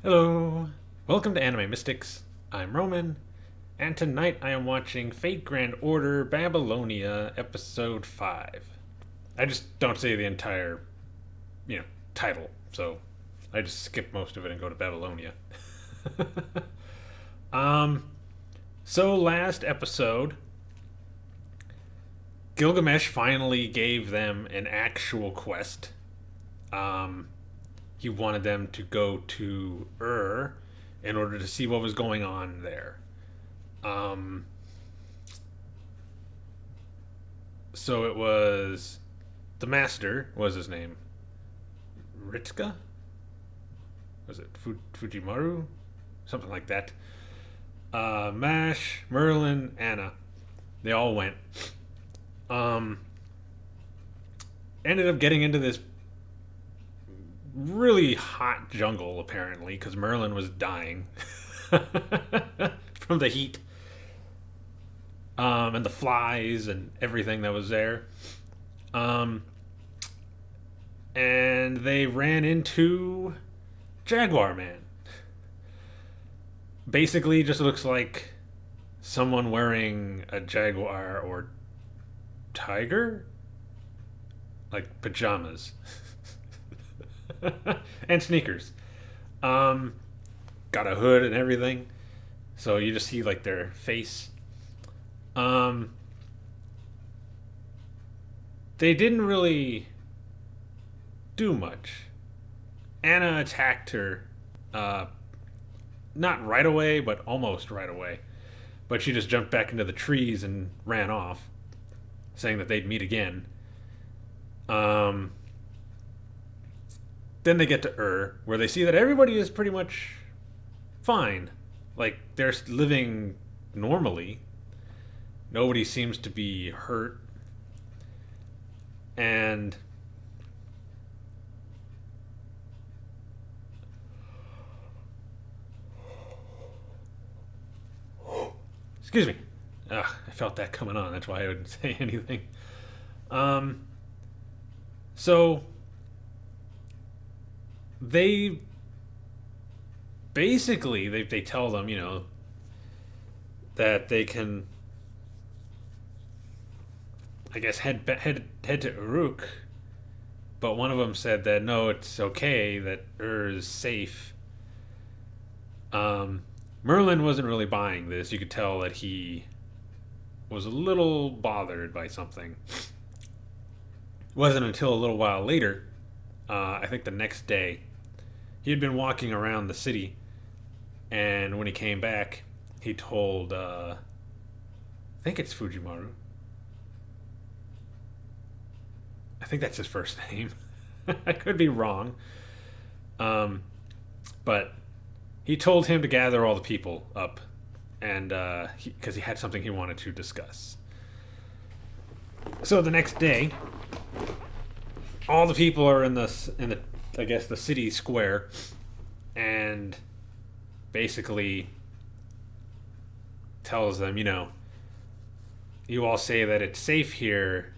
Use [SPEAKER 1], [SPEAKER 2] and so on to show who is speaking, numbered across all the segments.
[SPEAKER 1] Hello! Welcome to Anime Mystics. I'm Roman, and tonight I am watching Fate Grand Order Babylonia Episode 5. I just don't say the entire, you know, title, so I just skip most of it and go to Babylonia. um, so last episode, Gilgamesh finally gave them an actual quest. Um, he wanted them to go to in order to see what was going on there. Um, so it was the master was his name, Ritsuka. Was it Fujimaru? Something like that. Mash, Merlin, Anna. They all went. Um, Ended up getting into this really hot jungle apparently because Merlin was dying from the heat, and the flies and everything that was there. Um, and they ran into Jaguar Man. Basically, just looks like someone wearing a jaguar or tiger, like pajamas and sneakers. Um, Got a hood and everything, so you just see like their face. Um, they didn't really do much. Anna attacked her, uh, not right away, but almost right away. But she just jumped back into the trees and ran off, saying that they'd meet again. Um, then they get to where they see that everybody is pretty much fine. Like, they're living normally. Nobody seems to be hurt. And excuse me. Ugh, I felt that coming on. That's why I wouldn't say anything. Um, so they basically they tell them, that they can, I guess, head to Uruk. But one of them said that no, it's okay, that is safe. Merlin wasn't really buying this. You could tell that he was a little bothered by something. It wasn't until a little while later, I think the next day, he had been walking around the city, and when he came back, he told, I think it's Fujimaru. I think that's his first name. I could be wrong. But he told him to gather all the people up, and because he had something he wanted to discuss. So the next day, all the people are in the I guess the city square, and basically tells them, you all say that it's safe here,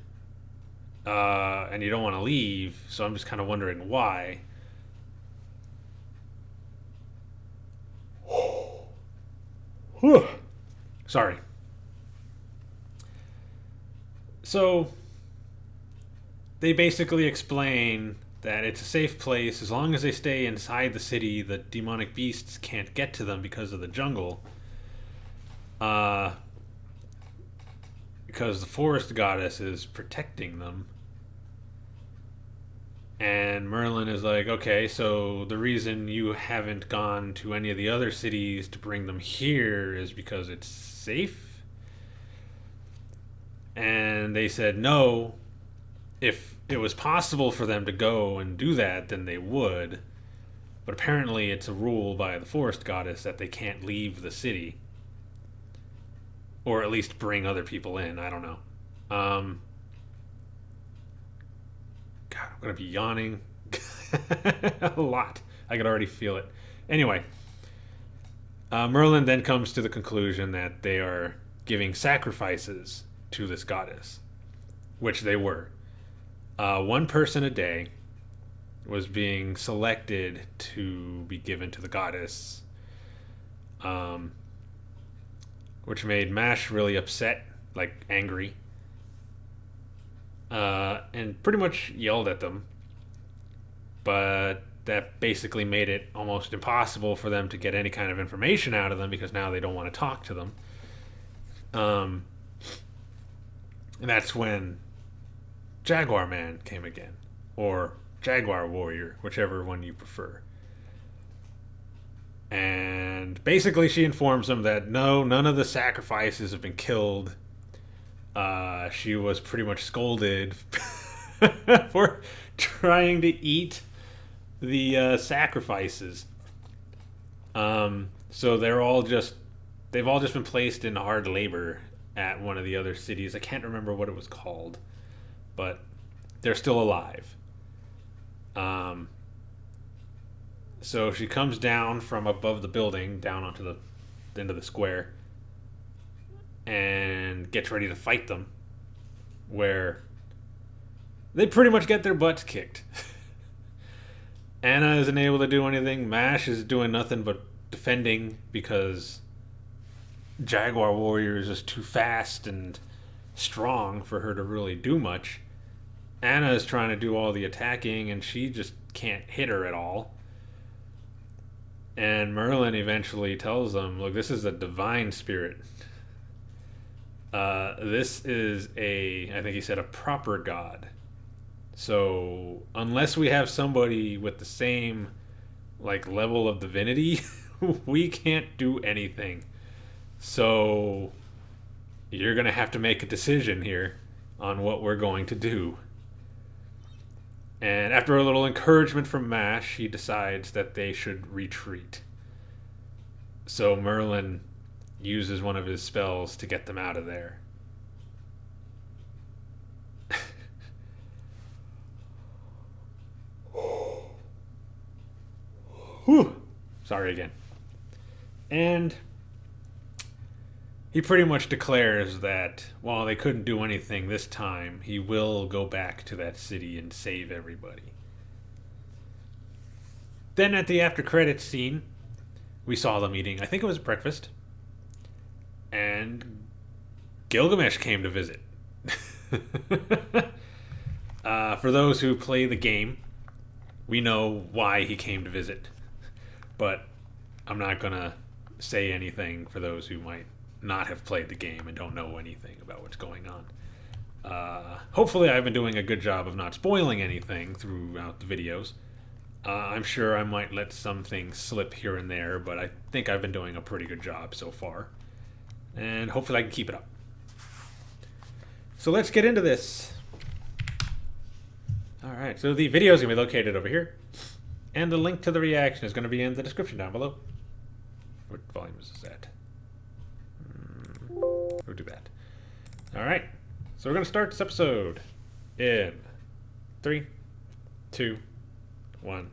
[SPEAKER 1] and you don't want to leave. So I'm just kind of wondering why. Sorry. So they basically explain that it's a safe place as long as they stay inside the city. The demonic beasts can't get to them because of the jungle. Because the forest goddess is protecting them. And Merlin is like, okay, so the reason you haven't gone to any of the other cities to bring them here is because it's safe? And they said no. If it was possible for them to go and do that, then they would. But apparently it's a rule by the forest goddess that they can't leave the city. Or at least bring other people in. I don't know. God, I'm going to be yawning a lot. I could already feel it. Anyway, Merlin then comes to the conclusion that they are giving sacrifices to this goddess, which they were. One person a day, was being selected to be given to the goddess, um, which made Mash really upset, like angry, and pretty much yelled at them. But that basically made it almost impossible for them to get any kind of information out of them because now they don't want to talk to them. Um, and that's when Jaguar Man came again, or Jaguar Warrior, whichever one you prefer. And basically, she informs them that no, none of the sacrifices have been killed. She was pretty much scolded for trying to eat the sacrifices. So they've all just been placed in hard labor at one of the other cities. I can't remember what it was called, but they're still alive. So she comes down from above the building down onto the end of the square and gets ready to fight them, where they pretty much get their butts kicked. Anna isn't able to do anything. Mash is doing nothing but defending because Jaguar Warrior is just too fast and strong for her to really do much. Anna is trying to do all the attacking and she just can't hit her at all. And Merlin eventually tells them, look, this is a divine spirit. This is I think he said, a proper god. So unless we have somebody with the same level of divinity, we can't do anything. So you're going to have to make a decision here on what we're going to do. And after a little encouragement from Mash, he decides that they should retreat. So Merlin uses one of his spells to get them out of there. Whew. Sorry again. And he pretty much declares that while they couldn't do anything this time, he will go back to that city and save everybody. Then at the after credits scene, we saw them eating, I think it was breakfast, and Gilgamesh came to visit. For those who play the game, we know why he came to visit. But I'm not going to say anything for those who might not have played the game and don't know anything about what's going on. Hopefully I've been doing a good job of not spoiling anything throughout the videos. I'm sure I might let some things slip here and there, but I think I've been doing a pretty good job so far. And hopefully I can keep it up. So let's get into this. Alright, so the video is going to be located over here. And the link to the reaction is going to be in the description down below. What volume is this at? We'll do that. Alright, so we're going to start this episode in 3, 2, 1.